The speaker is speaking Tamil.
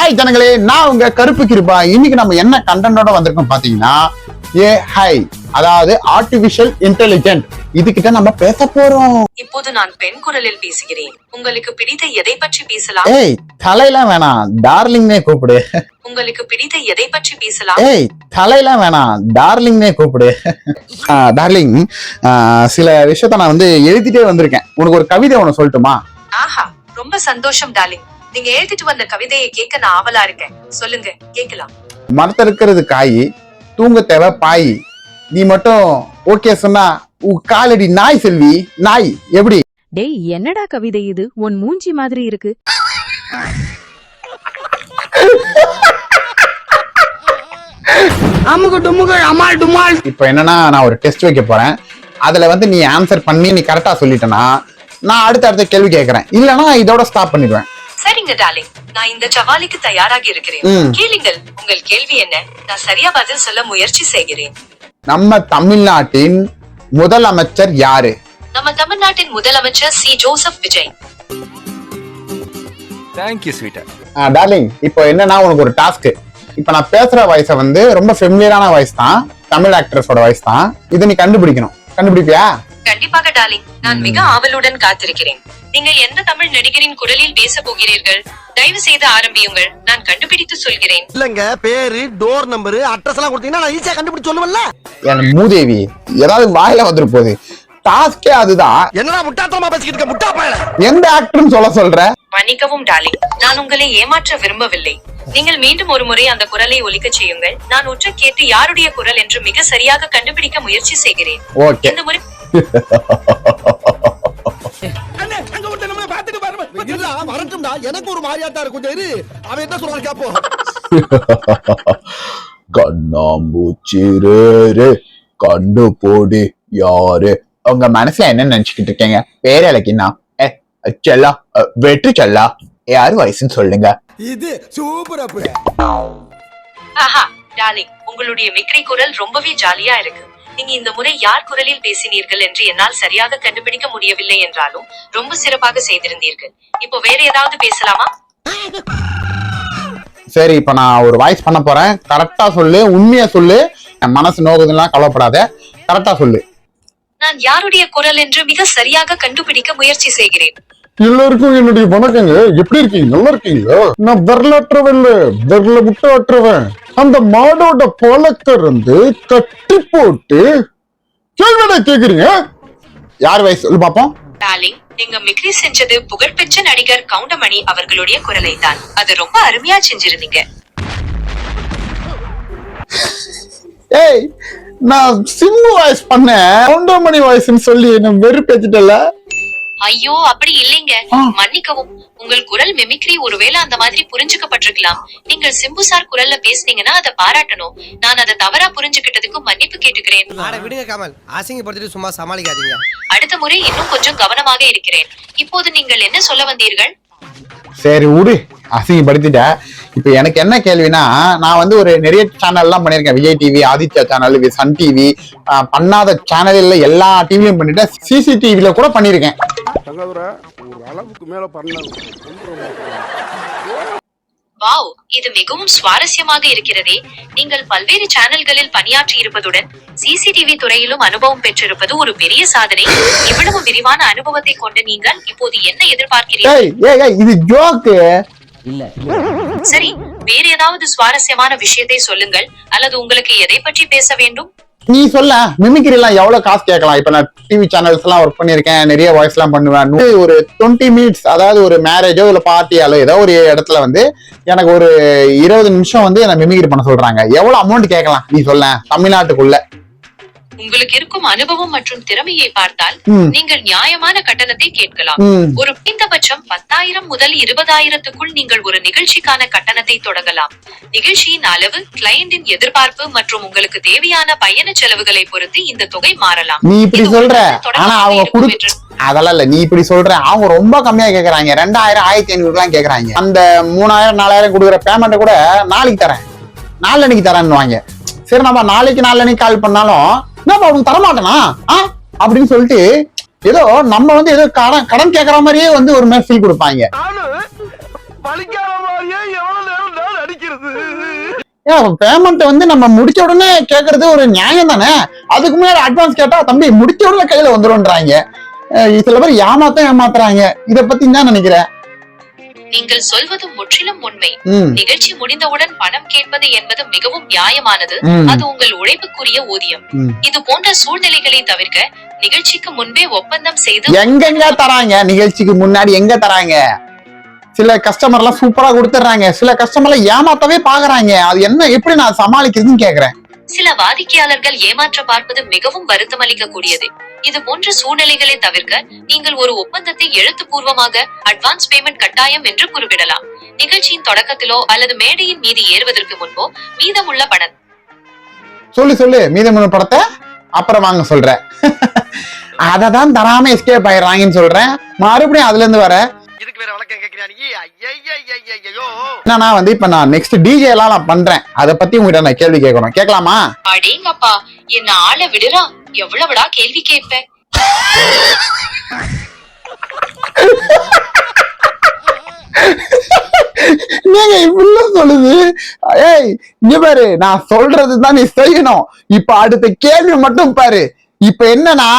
ஹாய் ஜனங்களே, நான் உங்க கருப்பு கிருபா. இன்னைக்கு நம்ம என்ன கண்டென்ட்டோட வந்திருக்கோம் பாத்தீங்கன்னா, AI, அதாவது ஆர்டிபிஷியல் இன்டெலிஜென்ட். இதுகிட்ட நம்ம பேச போறோம். இப்போது நான் பெண் குரலில் பேசுகிறேன். உங்களுக்கு பிடித்த எதை பற்றி பேசலாம்? ஏய், தலையெல்லாம் வேணாம், டார்லிங்னே கூப்பிடு. உங்களுக்கு பிடித்த எதை பற்றி பேசலாம்? ஏய், தலையெல்லாம் வேணாம், டார்லிங்னே கூப்பிடு. டார்லிங், சில விஷயத்த நான் எழுதிட்டே வந்திருக்கேன். உனக்கு ஒரு கவிதை ஒண்ணு சொல்லட்டுமா? ஆஹா, ரொம்ப சந்தோஷம் டார்லிங். நீங்க எழுதிட்டு வந்த கவிதையை கேட்க நான் ஆவலா இருக்கேன். சொல்லுங்க, கேட்கலாம். மரத்துல இருக்கிறது காய், தூங்க தேவை பாய். நீ மட்டும் ஓகே சொன்னா காலடி நாய் செல்வி, நாய். எப்படி? டேய், என்னடா கவிதை இது? உன் மூஞ்சி மாதிரி இருக்கு. இப்ப என்னன்னா, நான் ஒரு டெஸ்ட் வைக்க போறேன். அதுல நீ ஆன்சர் பண்ணி நீ கரெக்டா சொல்லிட்டனா, நான் அடுத்த கேள்வி கேட்கறேன். இல்லனா இதோட ஸ்டாப் பண்ணிடுவேன். சரிங்க டார்லிங், நான் இந்த சவாலுக்கு தயாராகி இருக்கிறேன். கேளுங்கள், உங்கள் கேள்வி என்ன? நான் சரியா பதில் சொல்ல முயற்சி செய்கிறேன். நம்ம தமிழ்நாட்டின் முதலமைச்சர் யாரு? நம்ம தமிழ்நாட்டின் முதலமைச்சர் சி. ஜோசப் விஜய். தேங்க்யூ ஸ்வீட்டா. டார்லிங், இப்போ என்னன்னா உனக்கு ஒரு டாஸ்க். இப்ப நான் பேசுற வாய்ஸ ரொம்ப ஃபெமிலியரான வாய்ஸ் தான், தமிழ் ஆக்ட்ரஸோட வாய்ஸ் தான். இதை நீ கண்டுபிடிக்கணும். கண்டுபிடிப்பியா? கண்டிப்பாக டார்லிங், நான் மிக ஆவலுடன் காத்திருக்கிறேன். நீங்க எந்த தமிழ் நடிகரின் குரலில் பேச போகிறீர்கள்? தயவு செய்து ஆரம்பியுங்கள், நான் கண்டுபிடித்து சொல்கிறேன். இல்லங்க, பேரு, டோர் நம்பர், அட்ரஸ் எல்லாம் கொடுத்தீங்கன்னா நான் ஈஸியா கண்டுபிடிச்சு சொல்லுவேன்ல. என் மூதேவி, ஏதாவது வாயில வந்துரு போகுது. டாஸ்கே அதுதான். என்னடா முட்டாத்தனமா பேசிக்கிட்டு இருக்க, முட்டா பயல. எந்த ஆக்டர்னு சொல்ற? மன்னிக்கவும் டார்லிங், நான் உங்களை ஏமாற்ற விரும்பவில்லை. நீங்கள் மீண்டும் ஒரு முறை அந்த குரலை ஒலிக்க செய்யுங்கள். நான் உற்று கேட்டு யாருடைய குரல் என்று மிக சரியாக கண்டுபிடிக்க முயற்சி செய்கிறேன். ஓகே. இந்த முறை எனக்கு ஒரு மாதிரியாட்டா இருக்கும். அவன் என்ன சொல்றாரு கேப்போம். கண்ணாம்பூச்சிரே கண்டு போடி யாரு? உங்க மனசுல என்ன நினைச்சுக்கிட்டு இருக்கீங்க? பேர் இலக்கினா செல்லா, வெற்றி செல்லா, யாரு வயசுன்னு சொல்லுங்க. இது சூப்பர். ஆஹா டார்லிங், உங்களுடைய மிக்ரி குரல் ரொம்பவே ஜாலியா இருக்கு. நீங்க இந்த முறை யார் குரலில் பேசினீர்கள் என்று என்னால் சரியாக கண்டுபிடிக்க முடியவில்லை என்றாலும் ரொம்ப சிறப்பாக செய்திருந்தீர்கள். இப்போ வேற ஏதாவது பேசலாமா? சரி, இப்ப நான் ஒரு வாய்ஸ் பண்ண போறேன். கரெக்டா சொல்லு, உண்மையா சொல்லு. என் மனசு நோகுதுலாம் கவலைப்படாத, கரெக்டா சொல்லு. நான் யாருடைய குரல் என்று மிக சரியாக கண்டுபிடிக்க முயற்சி செய்கிறேன். எல்லாருக்கும் என்னுடைய வணக்கங்க. எப்படி இருக்கீங்க? நல்லா இருக்கீங்க? நான் விரலற்றவன், விரல விட்டு அற்றவன். அந்த மாடோட பழக்கருந்து கட்டி போட்டு கேள்வியை கேக்குறீங்க. யார் வயசு சொல்லு பாப்போம். டார்லிங், நீங்க மிக்ரி செஞ்சது புகழ்பெற்ற நடிகர் கவுண்டமணி அவர்களுடைய குரலை தான். அது ரொம்ப அருமையா செஞ்சிருந்தீங்க. ஏய், நான் சிம்மு வாய்ஸ் பண்ணேன், கவுண்டமணி வாய்ஸ்ன்னு சொல்லி என்ன வெறுப்பேத்திட்டல. ஐயோ, அப்படி இல்லைங்க, மன்னிக்கவும். உங்கள் குரல் மிமிக்ரி ஒருவேளை அந்த மாதிரி புரிஞ்சுக்கப்பட்டிருக்கலாம். நீங்கள் சிம்பு சார் குரல்ல பேசுனீங்கன்னா அதை பாராட்டணும். நான் அதை தவறா புரிஞ்சுக்கிட்டதுக்கு மன்னிப்பு கேட்டுக்கிறேன். விடுங்க கமல், அசிங்கப்படுத்திட்டு சும்மா சமாளிக்காதீங்க. அடுத்த முறை இன்னும் கொஞ்சம் கவனமாக இருக்கிறேன். இப்போது நீங்கள் என்ன சொல்ல வந்தீர்கள்? சரி விடு, அசிங்கப்படுத்திட்ட. இப்ப எனக்கு என்ன கேள்வினா, நான் ஒரு நிறைய சேனல் எல்லாம் பண்ணிருக்கேன். Vijay TV, Aditya channel, Sun TV, பண்ணாத சேனல் எல்லா டிவிலையும் பண்ணிட்டேன். சிசிடிவில கூட பண்ணிருக்கேன். வாவ், இது மிகவும் சுவாரஸ்யமாக இருக்கிறதே. நீங்கள் பல்வேறு சேனல்களில் பணியாற்றி இருப்பதுடன் சிசிடிவி துறையிலும் அனுபவம் பெற்றிருப்பது ஒரு பெரிய சாதனை. இவ்வளவு விரிவான அனுபவத்தை கொண்ட நீங்கள் இப்போது என்ன எதிர்பார்க்கிறீர்கள்? இது ஜோக்கு இல்ல. சரி, வேற ஏதாவது சுவாரஸ்யமான விஷயத்தை சொல்லுங்கள். அல்லது உங்களுக்கு எதை பற்றி பேச வேண்டும்? நீ சொல்ல. மிமிக்ரி எல்லாம் எவ்வளவு காசு கேட்கலாம்? இப்ப நான் டிவி சேனல்ஸ் எல்லாம் ஒர்க் பண்ணிருக்கேன், நிறைய வாய்ஸ் எல்லாம் பண்ணுவேன். ஒரு 20 மினிட்ஸ், அதாவது ஒரு மேரேஜோ இல்ல பார்ட்டியாலோ ஏதோ ஒரு இடத்துல எனக்கு ஒரு 20 நிமிஷம் என்ன மிமிக்ரி பண்ண சொல்றாங்க. எவ்வளவு அமௌண்ட் கேட்கலாம் நீ சொல்ல, தமிழ்நாட்டுக்குள்ள? உங்களுக்கு இருக்கும் அனுபவம் மற்றும் திறமையை பார்த்தால் நீங்கள் நியாயமான கட்டணத்தை கேட்கலாம். ஒரு குறைந்தபட்சம் 10,000 முதல் 20,000க்குள் நீங்கள் ஒரு நிகழ்ச்சிக்கான கட்டணத்தை தொடங்கலாம். நிகழ்ச்சியின் அளவு, கிளையண்டின் எதிர்பார்ப்பு மற்றும் உங்களுக்கு தேவையான பயண செலவுகளை பொறுத்து இந்த தொகை மாறலாம். நீ இப்படி சொல்ற, ஆனா அவங்க அதெல்லாம் இல்ல. நீ இப்படி சொல்ற, அவங்க ரொம்ப கம்மியா கேக்குறாங்க. 2,000, 1,500 எல்லாம் கேக்குறாங்க. அந்த 3,000, 4,000 கொடுக்குற பேமெண்ட் கூட நாளைக்கு தரேன், நாளன்னைக்கு தரேன்னு வாங்க. சரி, நம்ம நாளைக்கு கால் பண்ணாலும் நம்ம அவங்க தரமாட்டேனா அப்படின்னு சொல்லிட்டு ஏதோ நம்ம ஏதோ கடன் கேட்கற மாதிரியே ஒரு மாதிரி ஃபீல் கொடுப்பாங்க. பழிக்காத மாதிரியே எவ்வளவு நேரம் ஏன் பேமெண்ட் வந்து நம்ம முடிச்ச உடனே கேக்குறது ஒரு நியாயம் தானே? அதுக்கு முன்னாடி அட்வான்ஸ் கேட்டா தம்பி முடிச்ச உடனே கையில வந்துரும்ன்றாங்க. சில பேர் ஏமாத்துறாங்க. இத பத்தி என்ன நினைக்கிற? நீங்கள் சொல்வது முற்றிலும் உண்மை. நிகழ்ச்சி முடிந்தவுடன் பணம் கேட்பது என்பது மிகவும் நியாயமானது. அது உங்கள் உழைப்புக்குரிய ஊதியம். இது போன்ற சூழ்நிலைகளை தவிர்க்க நிகழ்ச்சிக்கு முன்பே ஒப்பந்தம் செய்து எங்க தராங்க? நிகழ்ச்சிக்கு முன்னாடி எங்க தராங்க? சில கஸ்டமர் எல்லாம் சூப்பரா கொடுத்துறாங்க, சில கஸ்டமர்ல ஏமாத்தவே பாக்குறாங்க. அது என்ன, எப்படி நான் சமாளிக்கிறதுன்னு கேக்குறேன். சில வாடிக்கையாளர்கள் ஏமாற்ற பார்ப்பது மிகவும் வருத்தமளிக்க கூடியது. இது போன்ற சூழ்நிலைகளை தவிர்க்க நீங்கள் ஒரு ஒப்பந்தத்தை எழுத்துப்பூர்வமாக அட்வான்ஸ் பேமெண்ட் கட்டாயம் என்று குறிப்பிடலாம். நிகழ்ச்சியின் தொடக்கத்திலோ அல்லது மேடையின் மீது ஏறுவதற்கு முன்போ மீதமுள்ள பணம் சொல்லு மீதமுள்ள படத்தை அப்புறம் வாங்க சொல்றேன். அததான் தராம எஸ்கேப் ஆயிடுறாங்கன்னு சொல்றேன். மறுபடியும் அதுல இருந்து வர என்னன்னா வந்து இப்ப நான் நெக்ஸ்ட் டிஜே எல்லாம் நான் பண்றேன். அத பத்தி உங்ககிட்ட நான் கேள்வி கேட்கணும், கேட்கலாமா? அடேங்கப்பா, என்ன ஆள விடுறா, எவ்வளவுடா கேள்வி கேட்ப? நீங்க இப்படிலாம் சொல்லுது. ஏய் இங்க பாரு, நான் சொல்றதுதான் நீ செய்யணும். இப்ப அடுத்த கேள்வி மட்டும் பாரு. இப்ப என்னன்னா